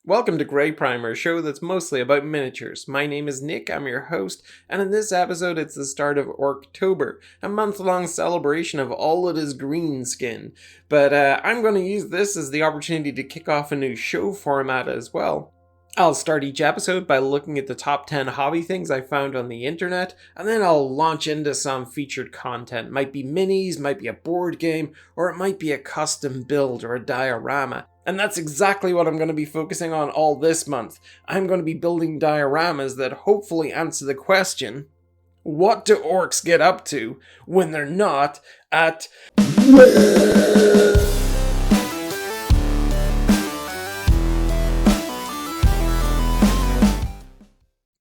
Welcome to GrayPrimer, a show that's mostly about miniatures. My name is Nick, I'm your host, and in this episode it's the start of Orktober, a month-long celebration of all that is green skin. But I'm going to use this as the opportunity to kick off a new show format as well. I'll start each episode by looking at the top 10 hobby things I found on the internet, and then I'll launch into some featured content. Might be minis, might be a board game, or it might be a custom build or a diorama. And that's exactly what I'm going to be focusing on all this month. I'm going to be building dioramas that hopefully answer the question, what do orcs get up to when they're not at...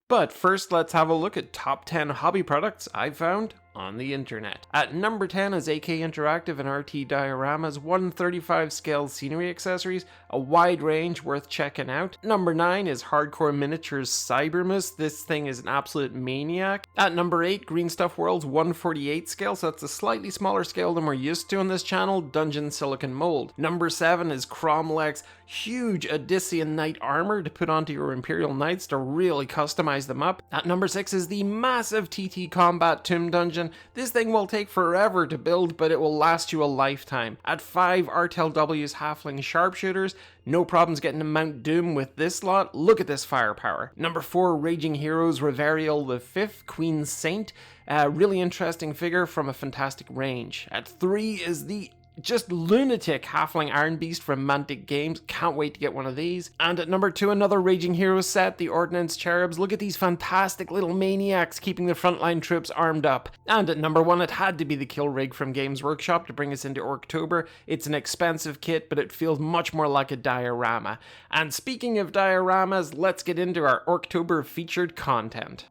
But first, let's have a look at top 10 hobby products I found on the internet. At number 10 is AK Interactive and RT Dioramas, 1/35 scale scenery accessories, a wide range worth checking out. Number 9 is Hardcore Miniatures Cybermus. This thing is an absolute maniac. At number 8, Green Stuff World's 1/48 scale, so that's a slightly smaller scale than we're used to on this channel, Dungeon Silicon Mold. Number 7 is Cromlech's huge Odyssean Knight armor to put onto your Imperial Knights to really customize them up. At number 6 is the massive TT Combat Tomb Dungeon. This thing will take forever to build, but it will last you a lifetime. At 5, RTLW's Halfling Sharpshooters. No problems getting to Mount Doom with this lot. Look at this firepower. Number 4, Raging Heroes Reverial V, Queen Saint. A really interesting figure from a fantastic range. At 3 is the just lunatic Halfling Iron Beast from Mantic Games. Can't wait to get one of these. And at number 2, another Raging Heroes set, the Ordnance Cherubs. Look at these fantastic little maniacs keeping the frontline troops armed up. And at number 1, it had to be the Kill Rig from Games Workshop to bring us into Orktober. It's an expensive kit, but it feels much more like a diorama. And speaking of dioramas, let's get into our Orktober featured content.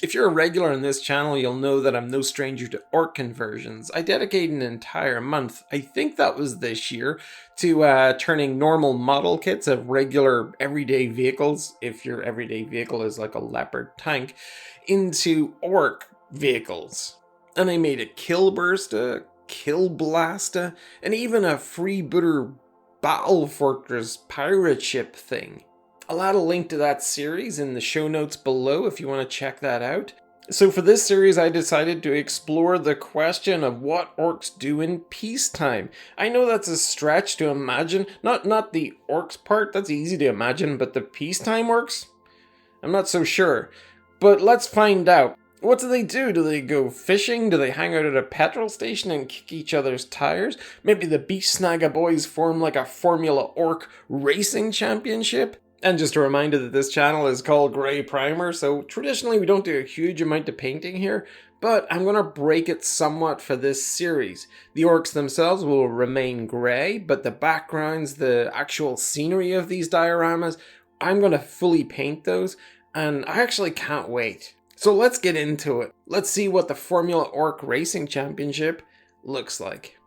If you're a regular on this channel, you'll know that I'm no stranger to orc conversions. I dedicated an entire month, I think that was this year, to turning normal model kits of regular everyday vehicles, if your everyday vehicle is like a leopard tank, into orc vehicles. And I made a Killburster, Killblaster, and even a freebooter Battle Fortress pirate ship thing. I'll add a link to that series in the show notes below if you want to check that out. So for this series, I decided to explore the question of what orcs do in peacetime. I know that's a stretch to imagine, not the orcs part, that's easy to imagine, but the peacetime orcs? I'm not so sure. But let's find out. What do they do? Do they go fishing? Do they hang out at a petrol station and kick each other's tires? Maybe the Beastsnaggas boys form like a Formula Ork Racing Championship? And just a reminder that this channel is called GrayPrimer, so traditionally we don't do a huge amount of painting here, but I'm going to break it somewhat for this series. The orcs themselves will remain grey, but the backgrounds, the actual scenery of these dioramas, I'm going to fully paint those, and I actually can't wait. So let's get into it. Let's see what the Formula Ork Racing Championship looks like.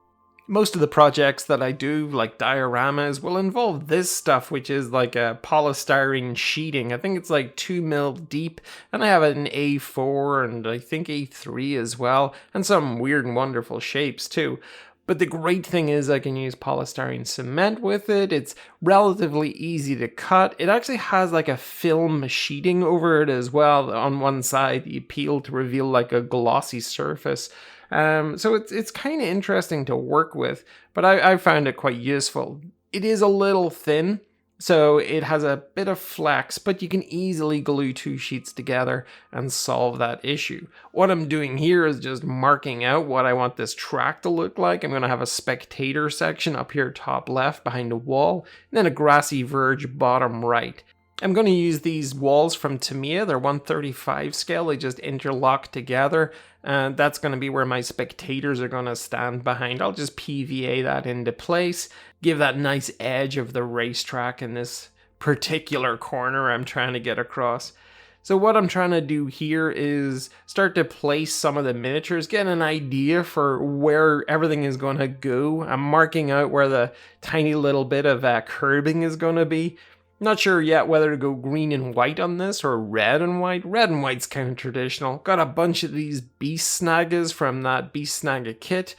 Most of the projects that I do, like dioramas, will involve this stuff, which is like a polystyrene sheeting. I think it's like 2 mil deep, and I have it in A4 and I think A3 as well, and some weird and wonderful shapes too. But the great thing is I can use polystyrene cement with it. It's relatively easy to cut. It actually has like a film sheeting over it as well. On one side, you peel to reveal like a glossy surface. So it's kind of interesting to work with, but I found it quite useful. It is a little thin, so it has a bit of flex, but you can easily glue 2 sheets together and solve that issue. What I'm doing here is just marking out what I want this track to look like. I'm going to have a spectator section up here top left behind a wall, and then a grassy verge bottom right. I'm going to use these walls from Tamiya. They're 1/35 scale. They just interlock together. And that's going to be where my spectators are going to stand behind. I'll just PVA that into place. Give that nice edge of the racetrack in this particular corner I'm trying to get across. So what I'm trying to do here is start to place some of the miniatures, get an idea for where everything is going to go. I'm marking out where the tiny little bit of curbing is going to be. Not sure yet whether to go green and white on this or red and white. Red and white's kind of traditional. Got a bunch of these Beastsnaggas from that Beastsnaggas kit.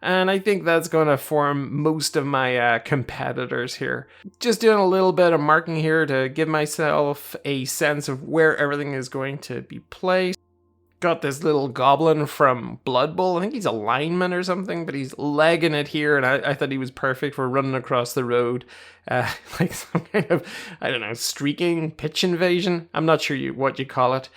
And I think that's going to form most of my competitors here. Just doing a little bit of marking here to give myself a sense of where everything is going to be placed. Got this little goblin from Blood Bowl. I think he's a lineman or something, but he's legging it here, and I thought he was perfect for running across the road. Like some kind of, I don't know, streaking pitch invasion. I'm not sure what you call it.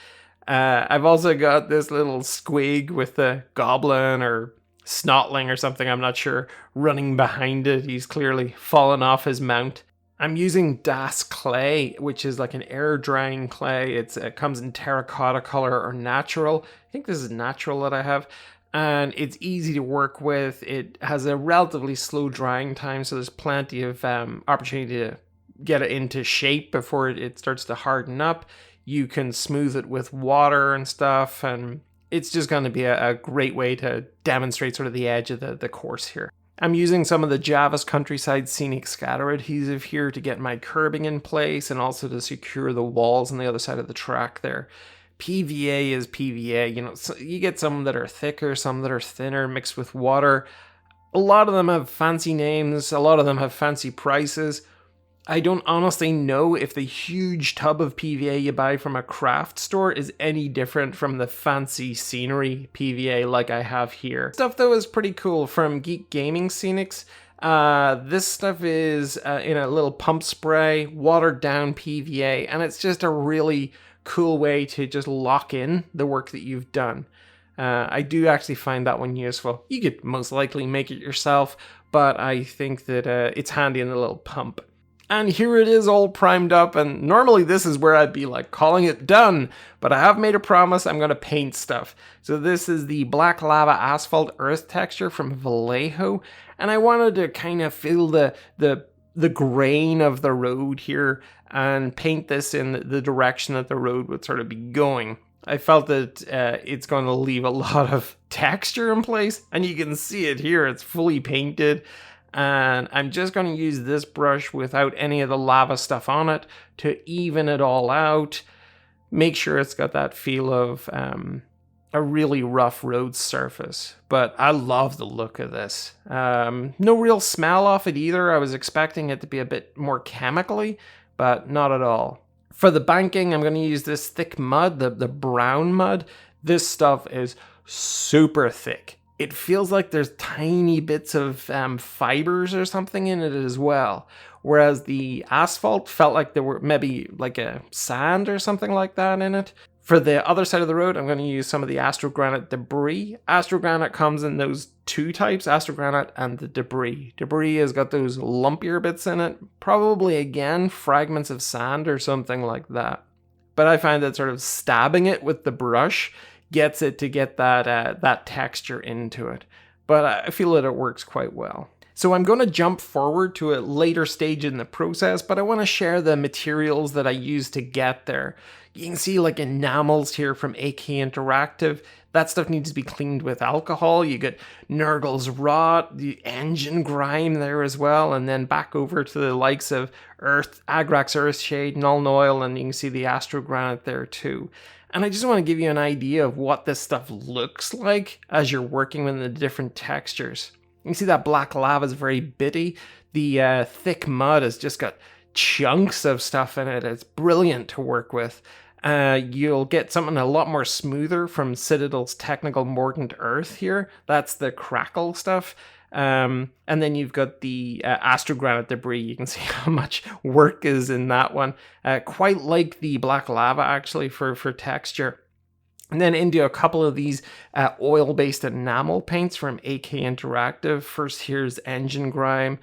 I've also got this little squig with the goblin or snotling or something, I'm not sure, running behind it. He's clearly fallen off his mount. I'm using Das clay, which is like an air drying clay. It comes in terracotta color or natural. I think this is natural that I have. And it's easy to work with. It has a relatively slow drying time, so there's plenty of opportunity to get it into shape before it starts to harden up. You can smooth it with water and stuff, and it's just going to be a great way to demonstrate sort of the edge of the course here. I'm using some of the Javis Countryside Scenic Scatter adhesive here to get my curbing in place and also to secure the walls on the other side of the track there. PVA is PVA, you know, so you get some that are thicker, some that are thinner mixed with water. A lot of them have fancy names, a lot of them have fancy prices. I don't honestly know if the huge tub of PVA you buy from a craft store is any different from the fancy scenery PVA like I have here. Stuff though is pretty cool from Geek Gaming Scenics. This stuff is in a little pump spray, watered down PVA, and it's just a really cool way to just lock in the work that you've done. I do actually find that one useful. You could most likely make it yourself, but I think that it's handy in the little pump. And here it is all primed up, and normally this is where I'd be like calling it done, but I have made a promise I'm going to paint stuff. So this is the Black Lava Asphalt Earth texture from Vallejo, and I wanted to kind of feel the grain of the road here and paint this in the direction that the road would sort of be going. I felt that it's going to leave a lot of texture in place, and you can see it here, it's fully painted. And I'm just going to use this brush without any of the lava stuff on it to even it all out. Make sure it's got that feel of a really rough road surface. But I love the look of this. No real smell off it either. I was expecting it to be a bit more chemically, but not at all. For the banking, I'm going to use this thick mud, the brown mud. This stuff is super thick. It feels like there's tiny bits of fibers or something in it as well. Whereas the asphalt felt like there were maybe like a sand or something like that in it. For the other side of the road, I'm going to use some of the Astrogranite debris. Astrogranite comes in those two types, Astrogranite and the debris. Debris has got those lumpier bits in it. Probably, again, fragments of sand or something like that. But I find that sort of stabbing it with the brush gets it to get that texture into it. But I feel that it works quite well. So I'm going to jump forward to a later stage in the process, but I want to share the materials that I used to get there. You can see like enamels here from AK Interactive. That stuff needs to be cleaned with alcohol. You get Nurgle's Rot, the engine grime there as well, and then back over to the likes of Agrax Earthshade, Null Oil, and you can see the Astrogranite there too. And I just want to give you an idea of what this stuff looks like as you're working with the different textures. You can see that black lava is very bitty. The thick mud has just got chunks of stuff in it. It's brilliant to work with. You'll get something a lot more smoother from Citadel's Technical Mordant Earth here. That's the crackle stuff. And then you've got the Astrogranite debris. You can see how much work is in that one. Quite like the black lava actually for texture. And then into a couple of these oil-based enamel paints from AK Interactive. First here's Engine Grime.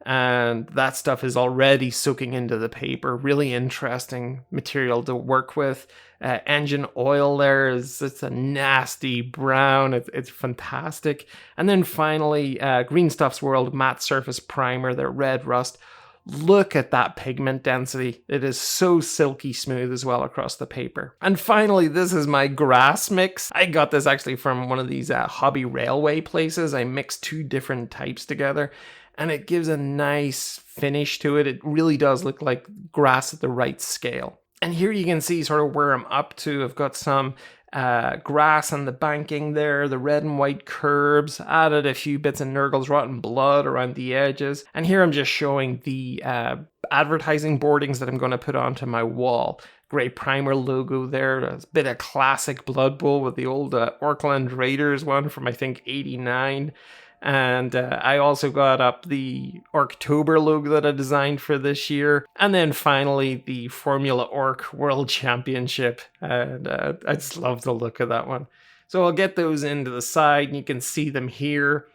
And that stuff is already soaking into the paper. Really interesting material to work with. Engine oil there it's a nasty brown. It's fantastic. And then finally, Green Stuff's World Matte Surface Primer, their red rust. Look at that pigment density. It is so silky smooth as well across the paper. And finally, this is my grass mix. I got this actually from one of these hobby railway places. I mixed two different types together, and it gives a nice finish to it. It really does look like grass at the right scale. And here you can see sort of where I'm up to. I've got some grass on the banking there, the red and white curbs, added a few bits of Nurgle's Rotten Blood around the edges. And here I'm just showing the advertising boardings that I'm going to put onto my wall. GrayPrimer logo there, a bit of classic Blood Bowl with the old Orkland Raiders one from I think 89. And I also got up the Orktober logo that I designed for this year. And then finally the Formula Ork World Championship. And I just love the look of that one. So I'll get those into the side and you can see them here.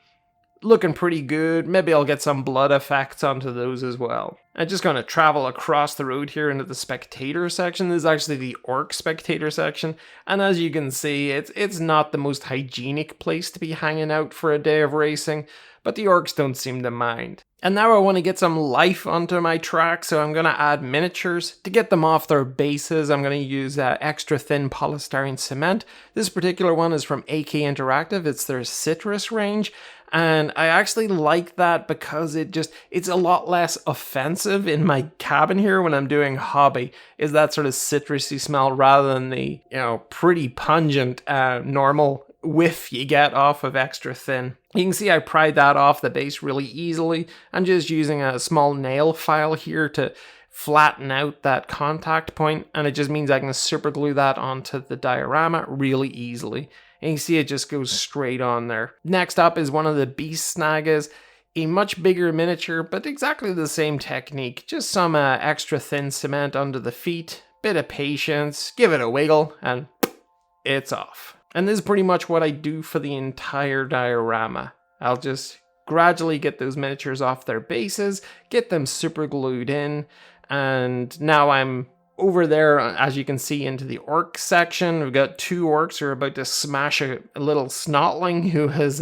Looking pretty good. Maybe I'll get some blood effects onto those as well. I'm just going to travel across the road here into the spectator section. This is actually the Ork spectator section. And as you can see, it's not the most hygienic place to be hanging out for a day of racing, but the Orks don't seem to mind. And now I want to get some life onto my track, so I'm going to add miniatures. To get them off their bases, I'm going to use extra thin polystyrene cement. This particular one is from AK Interactive. It's their citrus range. And I actually like that because it's a lot less offensive in my cabin here when I'm doing hobby, is that sort of citrusy smell rather than the, pretty pungent normal whiff you get off of extra thin. You can see I pried that off the base really easily. I'm just using a small nail file here to flatten out that contact point, and it just means I can super glue that onto the diorama really easily. And you see it just goes straight on there. Next up is one of the Beastsnaggas, a much bigger miniature, but exactly the same technique. Just some extra thin cement under the feet, bit of patience, give it a wiggle, and it's off. And this is pretty much what I do for the entire diorama. I'll just gradually get those miniatures off their bases, get them super glued in, and now I'm over there, as you can see, into the Ork section. We've got two Orks who are about to smash a little snotling who has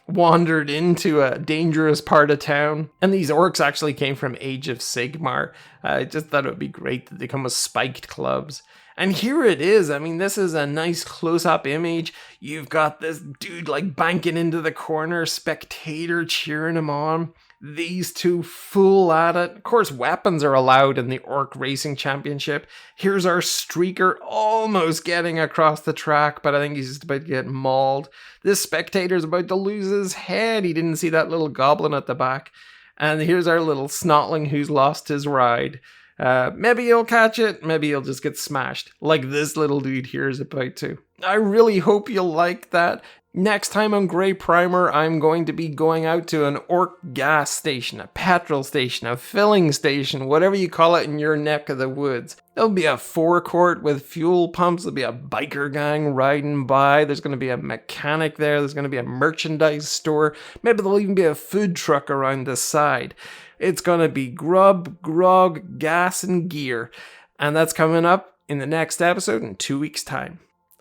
wandered into a dangerous part of town. And these Orks actually came from Age of Sigmar. I just thought it would be great that they come with spiked clubs. And here it is. I mean, this is a nice close-up image. You've got this dude like banking into the corner, spectator cheering him on. These two full at it. Of course, weapons are allowed in the Ork Racing Championship. Here's our streaker almost getting across the track, but I think he's just about to get mauled. This spectator's about to lose his head. He didn't see that little goblin at the back. And here's our little snotling who's lost his ride. Maybe he'll catch it, maybe he'll just get smashed, like this little dude here is about to. I really hope you'll like that. Next time on GrayPrimer, I'm going to be going out to an Ork gas station, a petrol station, a filling station, whatever you call it in your neck of the woods. There'll be a forecourt with fuel pumps, there'll be a biker gang riding by, there's going to be a mechanic there's going to be a merchandise store, maybe there'll even be a food truck around the side. It's going to be grub, grog, gas, and gear. And that's coming up in the next episode in 2 weeks' time.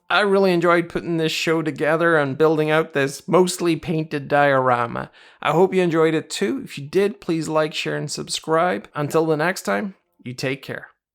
I really enjoyed putting this show together and building out this mostly painted diorama. I hope you enjoyed it too. If you did, please like, share, and subscribe. Until the next time, you take care.